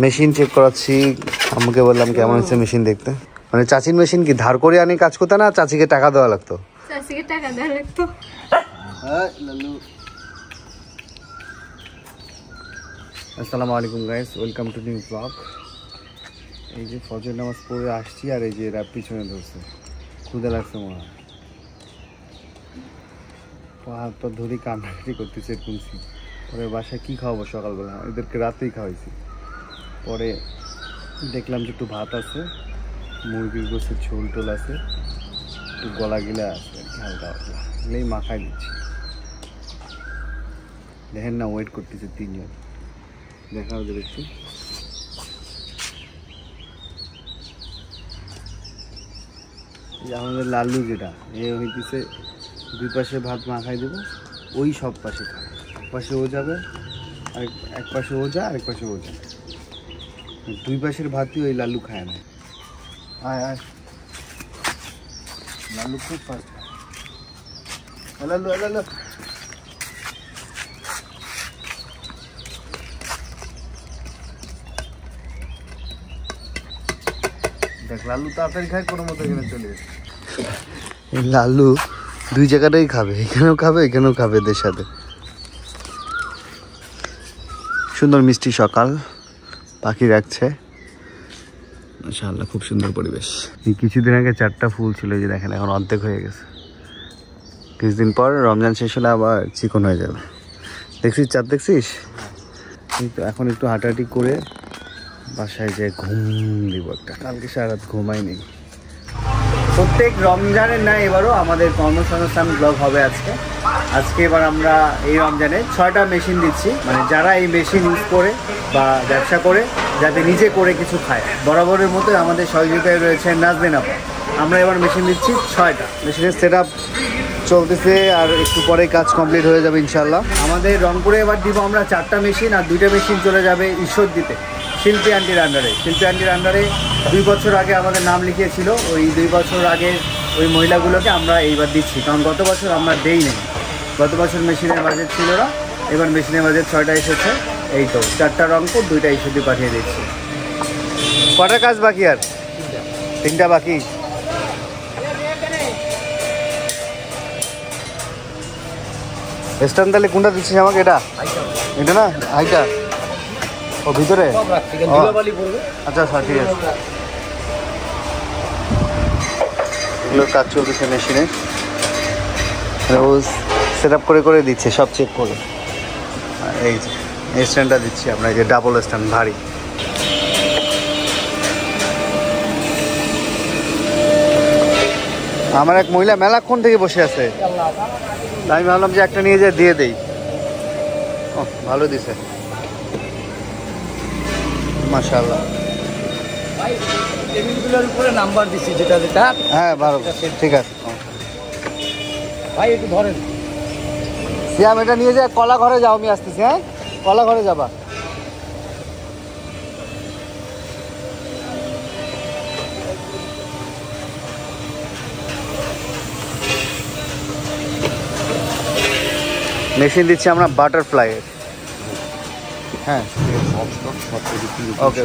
Machine check করাচ্ছি, আমাকে বললাম কেমন হচ্ছে মেশিন দেখতে। মানে চাচির মেশিন কি ধার করে আনি কাজ করতে না চাচিকে টাকা দেওয়া লাগতো? চাচিকে টাকা দেওয়া লাগতো। আসসালামু আলাইকুম guys, welcome to new blog. এই যে ফজর নামাজ পড়ে আসছি আর এই যে এরা পিছনে ধরছে, ক্ষুদা লাগছে মনে হয়, হাত পা ধরে কান্নাকাটি করতেছে শুনছি। পরে বাসায় কী খাওয়াবো সকালবেলা, এদেরকে রাতেই খাওয়াইছি। পরে দেখলাম যে একটু ভাত আছে, মুরগির গোছের ঝোল টোল আছে, একটু গলা গিলা আছে হালকা হালকা, এগুলোই মাখাই দিচ্ছি। দেখেন না ওয়েট করতেছে তিনজন, দেখা ওদের একটু। আমাদের লাল্লু যেটা এ হইতেছে দুই পাশে ভাত মাখাই দেবো, ওই সব পাশে খায়, এক পাশে ও যাবে আর এক পাশে ও যা, আরেক পাশে ও যা, দুই পাশের ভাতই ওই লাল্লু খায় না। আয় আয়, লাল্লু খুব ফাস্ট খায়। লাল্লু লাল্লু দেখ, লাল্লু তাড়াতাড়ি খায়, কোনো মতো এখানে চলে এসে। লাল্লু দুই জায়গাটাই খাবে, এখানেও খাবে এখানেও খাবে এদের সাথে। সুন্দর মিষ্টি সকাল, পাখি রাখছে মাশাআল্লাহ, খুব সুন্দর পরিবেশ। এই কিছুদিন আগে 4টা ফুল ছিল, যে দেখেন এখন অর্ধেক হয়ে গেছে। কিছুদিন পর রমজান শেষ হলে আবার চিকন হয়ে যাবে। দেখছিস চাঁদ, দেখছিস? কিন্তু এখন একটু হাঁটাহাঁটি করে বাসায় যে ঘুম দিব একটা, কালকে সারা রাত ঘুমাই নেই। প্রত্যেক রমজানের না এবারও আমাদের কর্মসংস্থান ব্লগ হবে আজকে এবার আমরা এই রমজানে 6টা মেশিন দিচ্ছি, মানে যারা এই মেশিন ইউজ করে বা ব্যবসা করে যাতে নিজে করে কিছু খায়। বরাবরের মতো আমাদের সহযোগিতায় রয়েছে নাজনীন আপা। আমরা এবার মেশিন দিচ্ছি 6টা। মেশিনের সেট আপ চলতেছে, আর একটু পরে কাজ কমপ্লিট হয়ে যাবে ইনশাল্লাহ। আমাদের রংপুরে এবার দিব আমরা 4টা মেশিন, আর 2টা মেশিন চলে যাবে ঈশ্বরদীতে শিল্পী আন্টির আন্ডারে। শিল্পী আন্টির আন্ডারে 2 বছর আগে আমাদের নাম লিখিয়েছিল, ওই 2 বছর আগে ওই মহিলাগুলোকে আমরা এইবার দিচ্ছি, কারণ গত বছর আমরা দেই নেই। গত বছর মেশিনের বাজেট ছিল না, এবার মেশিনের বাজেট 6টা এসেছে। এই তো 4টা রংপুর, 2টা ঈশ্বরদী পাঠিয়ে দিচ্ছি। কটা কাজ বাকি? আর 3টা বাকি। স্ট্যান্ড তাহলে কোনটা দিচ্ছিস আমাকে? এটা না, হাইটা ও ভিতরে। আচ্ছা আচ্ছা, ঠিক আছে। এগুলোর কাজ চলতেছে মেশিনে, ও সেট আপ করে করে দিচ্ছে, সব চেক করে। এই যে এই স্ট্যান্ডটা দিচ্ছি আমরা, এই যে ডাবল স্ট্যান্ড ভারী। আমার এক মহিলা মেলাক্ষণ থেকে বসে আছে, আমি ভাবলাম যে একটা নিয়ে যেয়ে দিয়ে দেই। ও ভালো দিছে মাশাআল্লাহ। টেবিলগুলোর উপরে নাম্বার দিছি, যেটা যেটা। হ্যাঁ ভালো, ঠিক আছে ভাই, একটু ধরেন। সিয়াম এটা নিয়ে যা, কলা ঘরে যাও, আমি আসতেছি। হ্যাঁ, কলা ঘরে যাবা। মেশিন দিচ্ছি আমরা বাটারফ্লাই। হ্যাঁ ওকে।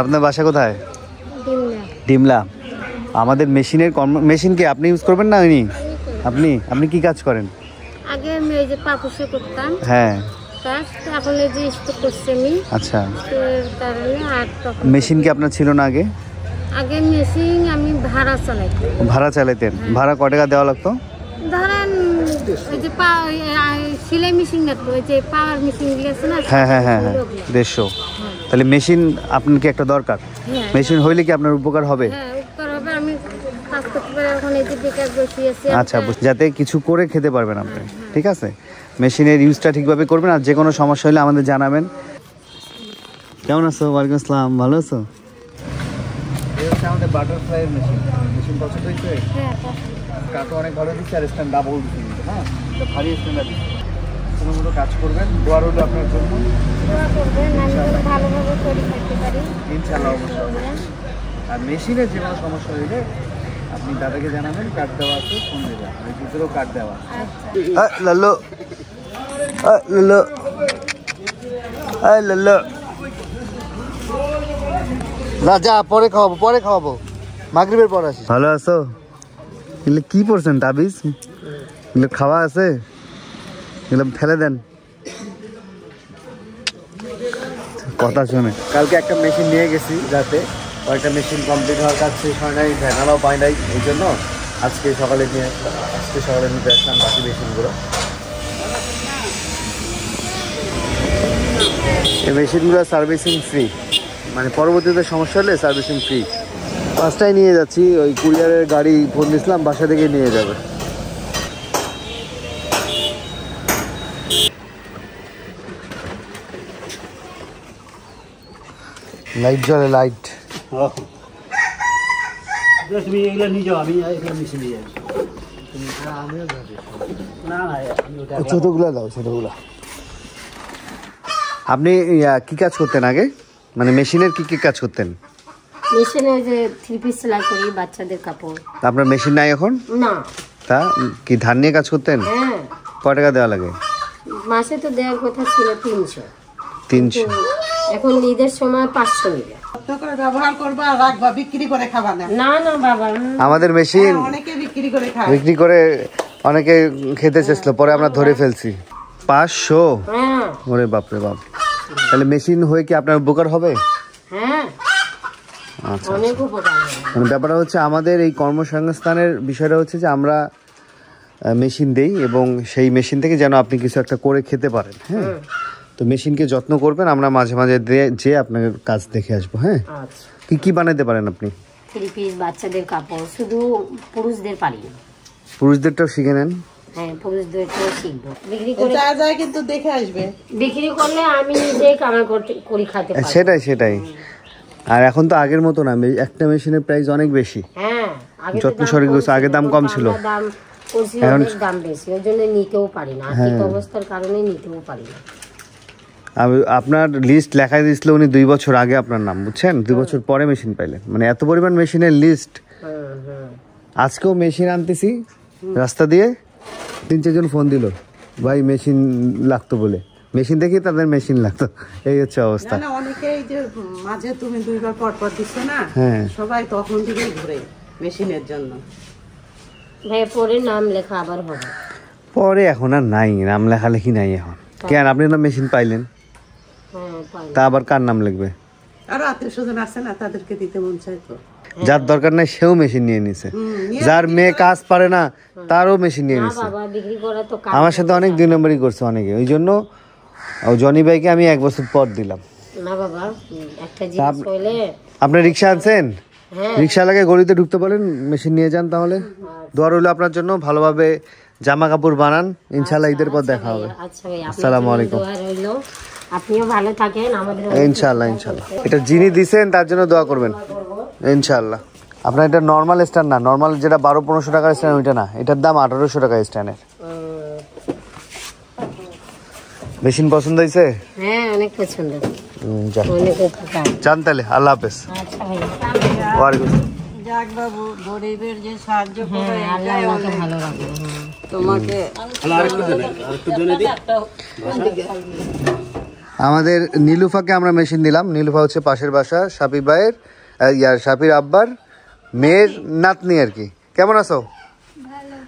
আপনার বাসা কোথায়? ডিমলা। আমাদের মেশিনের মেশিন কি আপনি ইউজ করবেন না? আপনি কি কাজ করেন? আগে আমি ওই যে পাপুসে করতাম। হ্যাঁ, এখন এই যে স্টক করছি আমি। আচ্ছা, কারণে আর তখন মেশিন কি আপনার ছিল না আগে? আগে মেশিন আমি ভাড়া চালাইতাম। ভাড়া চালাইতেন? ভাড়া কত টাকা দেওয়া লাগতো? ধরেন ওই যে সেলাই মেশিন না, ওই যে পাওয়ার মেশিন গুলো আছে না। হ্যাঁ হ্যাঁ হ্যাঁ হ্যাঁ, 150। তাহলে মেশিন আপনার কি একটা দরকার? মেশিন হইলে কি আপনার উপকার হবে? হ্যাঁ, উপকার হবে। আমি কাজ করতে পারি এখন, এই যে বেকার বসে আছি। আচ্ছা, যাতে কিছু করে খেতে পারবেন আপনি। ঠিক আছে, মেশিনের ইউজটা ঠিকভাবে করবেন, আর যে কোনো সমস্যা হলে আমাদের জানাবেন। কেমন আছো? ওয়ালাইকুম আসসালাম, ভালো আছো? এই হচ্ছে আমাদের বাটারফ্লাইয়ের মেশিন। মেশিন পছন্দ হয়েছে? হ্যাঁ, কাটো অনেক ভালো দিচ্ছে, আর স্ট্যান্ড ডাবল দিচ্ছে। হ্যাঁ, ভারী স্ট্যান্ড আছে, কোনো মতো কাজ করবেন। দোয়া রইল আপনার জন্য, ভালোভাবে করে থাকতে পারি ইনশাআল্লাহ। আর মেশিনের যে কোনো সমস্যা হইলে আপনি দাদাকে জানাবেন, কার্ড দেওয়া আছে, ফোন দেবেন, ওই ভিতরেও কার্ড দেওয়া আছে। লাল্লু লাল্লু এই লল্লো না, যা পরে খাওয়াবো মাগরিবের পর আসিস। ভালো আছো? এগুলো কি পড়ছেন তাবিজ? এগুলো খাওয়া আছে? এগুলো ফেলে দেন। কথা শুনে কালকে একটা মেশিন নিয়ে গেছি রাতে, কয়েকটা মেশিন কমপ্লিট হওয়ার কাজ শেষ হয় নাই, ভ্যানালাও পাই নাই, এই জন্য আজকে সকালে নিতে আসলাম বাকি মেশিনগুলো। এই মেশিনগুলো সার্ভিসিং ফ্রি, মানে পরবর্তীতে সমস্যা হলে সার্ভিসিং ফ্রি। 5টায় নিয়ে যাচ্ছি, ওই কুরিয়ারের গাড়ি ফোন দিয়েছিলাম, বাসা থেকে নিয়ে যাবে। লাইট জ্বলে, লাইট। তুমি এগুলো নিয়ে যাও, আমি এগুলো মিশিয়ে নিয়ে যাচ্ছি। না ছোটগুলো দাও, ছোটগুলো। আপনি কি কাজ করতেন আগে, মানে মেশিনের কি কি কাজ করতেন? মেশিনে যে 3 পিস সেলাই করি, বাচ্চাদের কাপড়। আপনার মেশিন নাই এখন? না। তা কি ধান নিয়ে কাজ করতেন? হ্যাঁ। কয় টাকা দেওয়া লাগে? মাসে তো দেওয়ার কথা ছিল 300। 300। এখন ঈদের সময় 500 নিবে। ব্যবহার করবা, রাখবা, বিক্রি করে খাবা না? না না বাবা, আমাদের মেশিন অনেকে বিক্রি করে খায়। বিক্রি করে অনেকে খেতে চেয়েছিল, পরে আমরা ধরে ফেলছি। 500? হ্যাঁ। ওরে বাপরে বাপ। তাহলে মেশিন হয়ে কি আপনার উপকার হবে? হ্যাঁ, আচ্ছা, অনেক উপকার হবে। মানে ব্যাপারটা হচ্ছে আমাদের এই কর্মসংস্থানের বিষয়টা হচ্ছে যে আমরা মেশিন দেই এবং সেই মেশিন থেকে যেন আপনি কিছু একটা করে খেতে পারেন। হ্যাঁ, তো মেশিনকে যত্ন করবেন, আমরা মাঝে মাঝে যে আপনার কাজ দেখে আসবো। হ্যাঁ, আচ্ছা। কি কি বানাইতে পারেন আপনি? 3 পিস বাচ্চাদের কাপড়, শুধু পুরুষদের পারি না। পুরুষদেরটাও শিখে নেন। হ্যাঁ, পুরুষদেরকেও শিখবো। বিক্রি করে যা যায় কিন্তু দেখে আসবে। বিক্রি করলে আমি নিজেই কামাই করি খাতে পারি। সেটাই। আর এখন তো আগের মতো না, একটা মেশিনের প্রাইস অনেক বেশি। হ্যাঁ, আগে যত্ন সহকারে করছে, আগে দাম কম ছিল, এখন দাম বেশি, ওই জন্য নিতেও পারি না, আর্থিক অবস্থার কারণে নিতেও পারি না। আপনার লিস্ট লেখা দিয়েছিল উনি 2 বছর আগে আপনার নাম, বুঝছেন? 2 বছর পরে মেশিন পাইলেন, মানে এত পরিমাণ মেশিনের লিস্ট। আজকেও মেশিন আনতেছি, রাস্তা দিয়ে 3-4 জন ফোন দিল, ভাই মেশিন লাগতো বলে। মেশিন দেখি তাদের মেশিন লাগতো, এই হচ্ছে অবস্থা। না অনেকেই যে মাঝে তুমি 2 বার পর দিছো না, হ্যাঁ, সবাই তখন থেকেই ঘুরে মেশিনের জন্য। ভাই পরে নাম লেখা আবার হবে। পরে এখন আর নাই, নাম লেখালেখি নাই এখন। কেন, আপনি না মেশিন পাইলেন, তা আবার কার নাম লিখবে? আর আত্মীয়-স্বজন আছে না, তাদেরকে দিতে মন চায় তো। যার দরকার নাই সেও মেশিন নিয়ে নিছে, যার মেয়ে কাজ পারে না তারও মেশিন নিয়ে নিছে। আমার সাথে অনেক 2 নম্বরই করছে অনেকে, ওই জন্য জনি ভাইকে আমি 1 বছর পর দিলাম। না বাবা, একটা জিনিস হইলে। আপনি রিক্সা আনছেন? রিক্সা লাগে গলিতে ঢুকতে বলেন, মেশিন নিয়ে যান। তাহলে দোয়া রইল আপনার জন্য, ভালোভাবে জামা কাপড় বানান, ইনশাআল্লাহ ঈদের পর দেখা হবে। আচ্ছা ভাই, আসসালামু আলাইকুম। দোয়া রইল, আপনিও ভালো থাকেন, আমাদের ইনশাআল্লাহ। এটা যিনি দিছেন তার জন্য দোয়া করবেন ইনশাআল্লাহ। আপনার এটা নর্মাল স্ট্যান্ড না, নর্মাল যেটা 1200-1500 টাকার স্ট্যান্ড ওইটা না, এটার দাম 1800 টাকা স্ট্যান্ডের। মেশিন পছন্দ হয়েছে? হ্যাঁ, অনেক পছন্দ, অনেক উপকার। চান তাহলে? আল্লাহ হাফেজ। আচ্ছা ভাই, ওয়ালাইকুম। যাক বাবু, গরিবের যে সাহায্য করে, আল্লাহ আমাকে ভালো রাখবে। তোমাকে আমাদের নীলুফাকে আমরা মেশিন দিলাম। নীলুফা হচ্ছে পাশের বাসা শাফি ভাইয়ের, শাফির আব্বার মেয়ের নাতনি আর কি। কেমন আছো?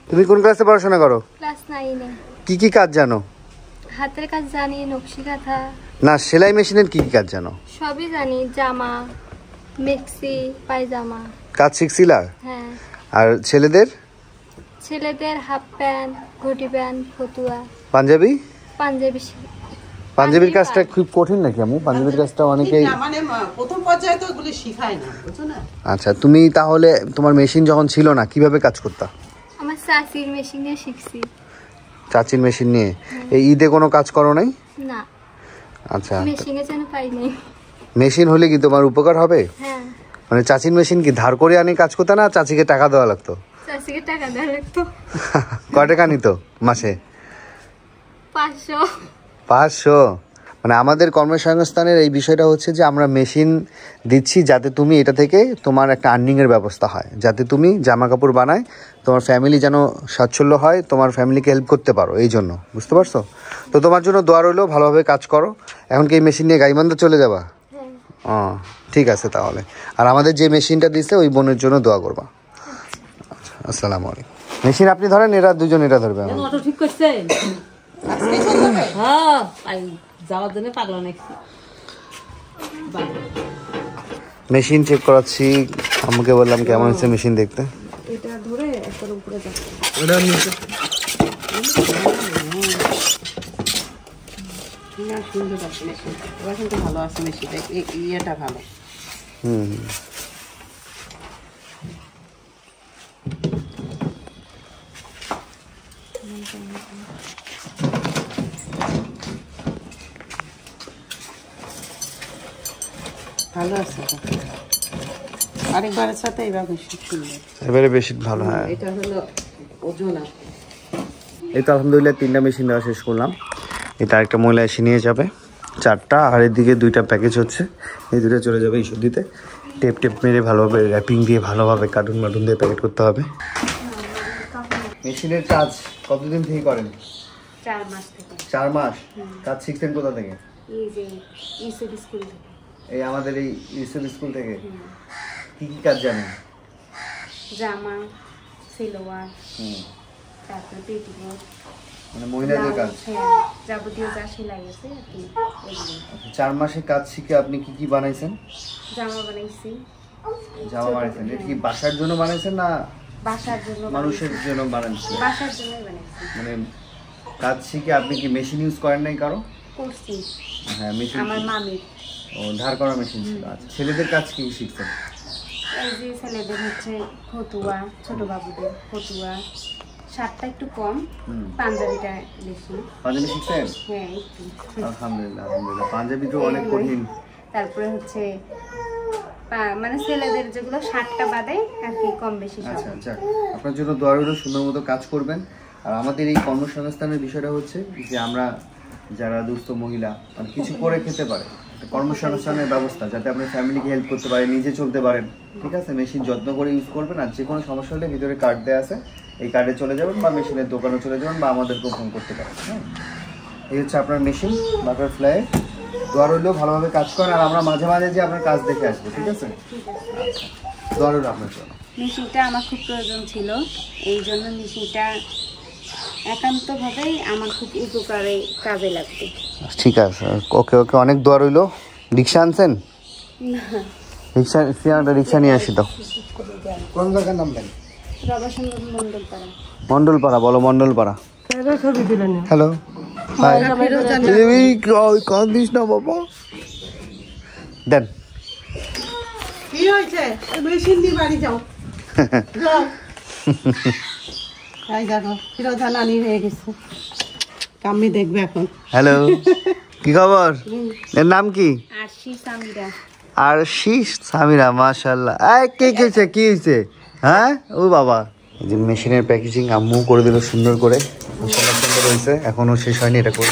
তুমি কোন ক্লাসে পড়াশোনা করো? ক্লাস 9-এ। কি কি কাজ জানো? হাতের কাজ জানি, নকশি কাঁথা। না, সেলাই মেশিনের কি কি কাজ জানো? সবই জানি, জামা, মেক্সি, পায়জামা। কাজ শিখছিলা? হ্যাঁ। আর ছেলেদের? ছেলেদের হাফ প্যান্ট, ঘটি প্যান্ট, ফতুয়া, পাঞ্জাবি? পাঞ্জাবি। পাঞ্জাবির কাজটা খুব কঠিন নাকি আম্মু? পাঞ্জাবির কাজটা অনেকেই মানে প্রথম পর্যায়ে তো ওগুলি শিখায় না, বুঝছো না? আচ্ছা, তুমি তাহলে তোমার মেশিন যখন ছিল না কিভাবে কাজ করতা? আমার চাচির মেশিনে শিখছি। চাচির মেশিন নিয়ে এই ঈদে কোনো কাজ করো নাই? না, আচ্ছা, মেশিনে যেন পাই নাই। মেশিন হলে কি তোমার উপকার হবে? হ্যাঁ। মানে চাচির মেশিন কি ধার করে আনি কাজ করতে, না চাচিকে টাকা দেওয়া লাগতো? চাচিকে টাকা দেওয়া লাগতো। কয় টাকা নিত মাসে? 500। 500? মানে আমাদের কর্মসংস্থানের এই বিষয়টা হচ্ছে যে আমরা মেশিন দিচ্ছি যাতে তুমি এটা থেকে তোমার একটা আর্নিংয়ের ব্যবস্থা হয়, যাতে তুমি জামা কাপড় বানায় তোমার ফ্যামিলি যেন স্বাচ্ছল্য হয়, তোমার ফ্যামিলিকে হেল্প করতে পারো, এই জন্য। বুঝতে পারছো? তো তোমার জন্য দোয়া রইলো, ভালোভাবে কাজ করো। এখন কি এই মেশিন নিয়ে গাইবান্ধা চলে যাবা? ও ঠিক আছে তাহলে। আর আমাদের যে মেশিনটা দিছে ওই বোনের জন্য দোয়া করবা। আচ্ছা, আসসালামু আলাইকুম। মেশিন আপনি ধরেন, এরা দুজন এটা ধরবে। অটো ঠিক করছেন? হ্যাঁ, যাওয়ার জন্য পাগলা নাকি। মেশিন চেক করাচ্ছি, আমাকে বললাম কেমন হচ্ছে মেশিন দেখতে। এটা ধরে একটার উপরে যাচ্ছে। ওটা নিচে না, সুন্দর আছে মেশিন। এবার কিন্তু ভালো আছে মেশিনটা, ইয়েটা ভালো। ভালো আছে, আরেকবারের সাথে এবার বেশি সুন্দর, এবারে বেশি ভালো। হ্যাঁ, এটা হলো ওজন আছে। এই তো আলহামদুলিল্লাহ 3টা মেশিন দেওয়া শেষ করলাম। এটা একটা মহিলা এসে নিয়ে যাবে 4টা, আর এদিকে 2টা প্যাকেজ হচ্ছে, এই 2টা চলে যাবে ইস্যুদিতে। টেপ মেরে ভালোভাবে র্যাপিং দিয়ে ভালোভাবে কার্টুন দিয়ে প্যাকেট করতে হবে। মেশিনের কাজ কতদিন থেকে করেন? 4 মাস থেকে। 4 মাস। কাজ শিখছেন কোথা থেকে? এই যে ইসব স্কুল থেকে। এই আমাদের এই ইউসুফ স্কুল থেকে। কি কি কাজ জানেন? জামা, সিলোয়ার, তারপরে পেটিকোট, মানে মহিলাদের কাজ। যাবতীয় যা সেলাই আছে আর কি, এগুলো। 4 মাসে কাজ শিখে আপনি কি কি বানাইছেন? জামা বানাইছি। জামা বানাইছেন? এটা কি বাসার জন্য বানাইছেন না বাসার জন্য? মানুষের জন্য বানাইছেন? বাসার জন্যই বানাইছি। মানে কাজ শিখে আপনি কি মেশিন ইউজ করেন নাই কারো? করছি হ্যাঁ, মেশিন। আমার মামির। ও, ধার করা মেশিন ছিল। আচ্ছা, ছেলেদের কাজ কি শিখছেন? এই যে ছেলেদের হচ্ছে ফতুয়া, ছোট বাবুদের ফতুয়া, শার্টটা একটু কম, পাঞ্জাবিটা বেশি। পাঞ্জাবি শিখছেন? হ্যাঁ, একটু। আলহামদুলিল্লাহ আলহামদুলিল্লাহ। পাঞ্জাবি তো অনেক কঠিন। তারপরে হচ্ছে মানে ছেলেদের যেগুলো শার্টটা বাদে আর কি কম বেশি সব। আচ্ছা আচ্ছা, আপনার জন্য দোয়া রইল, সুন্দর মতো কাজ করবেন। আর আমাদের এই কর্মসংস্থানের বিষয়টা হচ্ছে যে আমরা যারা দুস্থ মহিলা মানে কিছু করে খেতে পারে, কর্মসংস্থানের ব্যবস্থা, যাতে আপনি ফ্যামিলিকে হেল্প করতে পারেন, নিজে চলতে পারেন। ঠিক আছে, মেশিন যত্ন করে ইউজ করবেন। আর যে কোনো সমস্যা হলে ভিতরে কার্ড দেওয়া আছে, এই কার্ডে চলে যাবেন বা মেশিনের দোকানে চলে যাবেন বা আমাদেরকেও ফোন করতে পারেন। হ্যাঁ, এই হচ্ছে আপনার মেশিন বাটারফ্লাই। দোয়া রইলেও ভালোভাবে কাজ করেন, আর আমরা মাঝে মাঝে যে আপনার কাজ দেখে আসবো। ঠিক আছে, দোয়া রইল আপনার জন্য। মেশিনটা আমার খুব প্রয়োজন ছিল, এই জন্য মেশিনটা একান্তভাবেই আমার খুব উপকারে কাজে লাগবে। ঠিক আছে, ওকে ওকে, অনেক দোয়া রইল। রিক্সা আনছেন? রিক্সা নিয়ে আসি তো। কোন জায়গার নাম দেন? রবাসঙ্গ মন্ডলপাড়া। মন্ডলপাড়া, বলো মন্ডলপাড়া। হ্যালো, কান্দিস না বাবা। দেন। কি হয়েছে? মেশিন দিয়ে বাড়ি যাও। তাই দেখো, ফিরোজা নানি হয়ে গেছে। কাম্মি দেখবে এখন। হ্যালো, কি খবর? এর নাম কি? আরশি সামিরা। আরশি সামিরা, মাশাআল্লাহ। কি হয়েছে, কি হয়েছে? হ্যাঁ, ও বাবা। এই যে মেশিনের প্যাকেজিং আম্মু করে দিল সুন্দর করে, মাশাআল্লাহ সুন্দর হয়েছে। এখনো শেষ হয়নি, এটা করে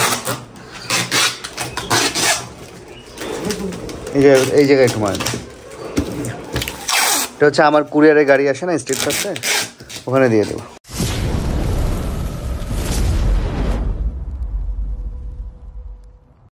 এই জায়গায় একটু মারেন। এটা হচ্ছে আমার কুরিয়ারের গাড়ি আসে না, স্টেট কাছে, ওখানে দিয়ে দেবো।